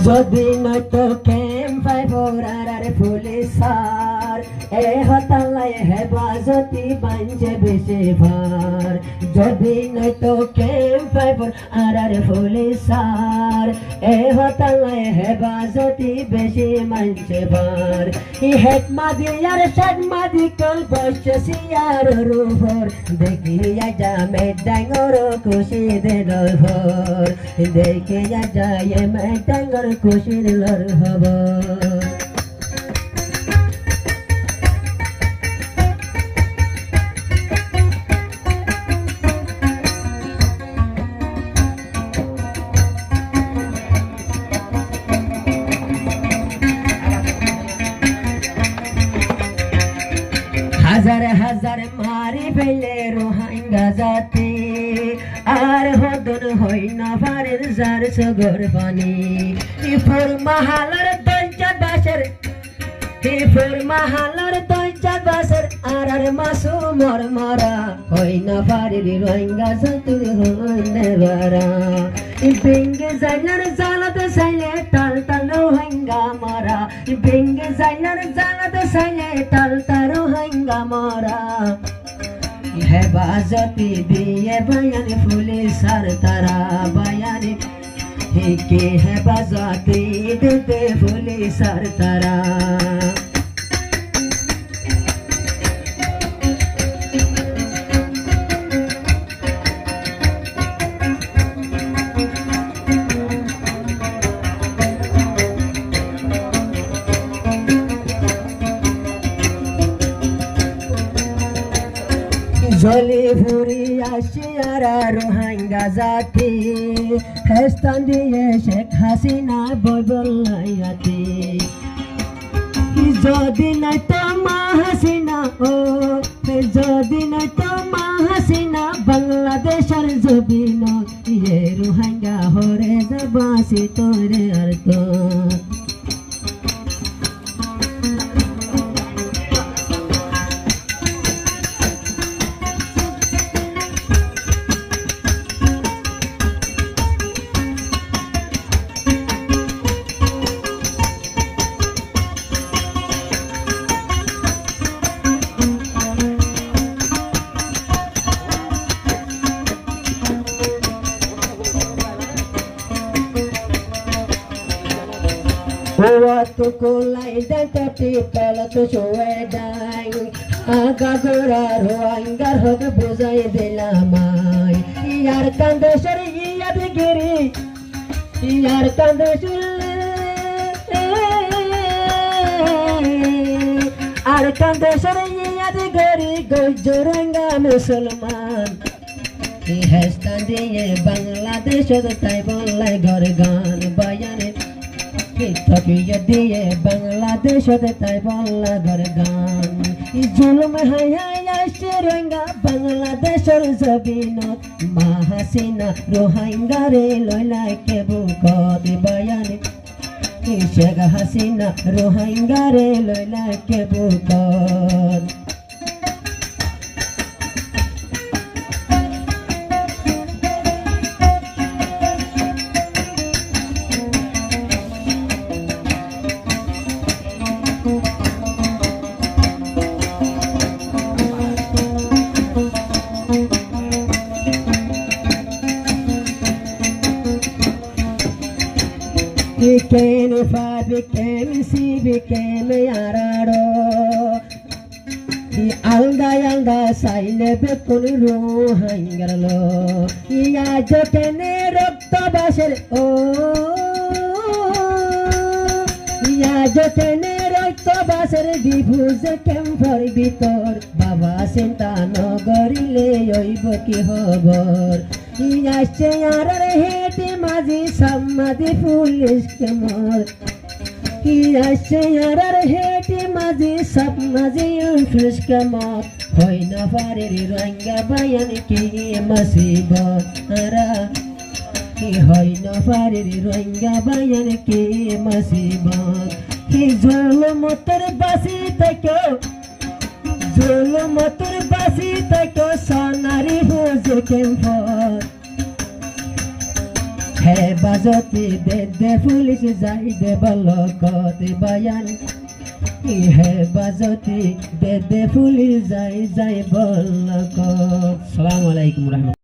যদি নয়তো ক্যাম্পাই ফোরার পুলিশার এ হতালায় হেফাজতি বাঞ্চে বেশি ভার যদি নয়তো ক্যাম্পাই ফোরার পুলিশার এ হতালায় হেফাজতি বেশি মানছে ভার হেড মাঝি আর ষাট মাঝি কল বসছে সিয়ার রুভর দেখিয়া যামে ডাঙর খুশি দিল ভর দেখিয়া যায় মে ডাঙর খুশি দিল খবর হাজার হাজার মারি ফেলে রোহিঙ্গা জাতি আর হদন হই না পারের যার সগর পানি ইফুর মাহালার দঞ্চা বাসের ইফুর মাহালার দঞ্চা বাসের আর মাসুমর মারা হই না পারের রোহিঙ্গা জাতির হই নেবারা বেঙ্গে জাইলার জালাত সাইলে টাল টাল রোহিঙ্গা মারা বেঙ্গে জাইলার জালাত সাইলে টাল টাল রোহিঙ্গা মারা হেফাজতি দিয়ে বয়ানি পুলিশার তারা বয়ানি কে হেফাজতি দিতে পুলিশার তারা জলি ফুরি আসিয়ারা রোহিঙ্গা জাতি হেস্তান দিয়ে শেখ হাসিনা বদলাইয়াতি যদি নাই তো মা হাসিনা ও যদি নাই তো মা হাসিনা বাংলাদেশের জবিন ইয়ে রোহিঙ্গা হরে যাবাসি তোরে আর তো Waktu kulai dan tapi kalau tu suedang agak gerar anggar hoga buzai belamai yar kande seri ya digiri yar kande suri ar kande seri ya digiri gojoranga Musliman Hestan diye Bangladesh tai bolai gorgan bayane Takiya diye Bangladesh tai bolla gorgan zulm haya yashrenga Bangladesh zabinot mahasina rohingya re loila ke bukot bayane Sheikh Hasina rohingya re loila ke bukot Became five, became C, became Yarado. The Alda Saile Bekulu Hangarlo. Yajokene Roctobasher. Oh, Yajokene Roctobasher, Diffuse came for Vitor. Baba Sintano Gorile, Yoiboki Hobor. Yashe yarar heti mazi samadhi pulis ke mor Yashe yarar heti mazi samadhi pulis ke mor Hoy na fariri ranga bayan ki masibat ara Hoy na fariri ranga bayan ki masibat Zulmotor basi takyo Zulmotor basi takyo sanari huze kem for হেফাজতে দে police যাই দে বলকত বায়ান হেফাজতে দে police যাই বলকত। আসসালামু আলাইকুম।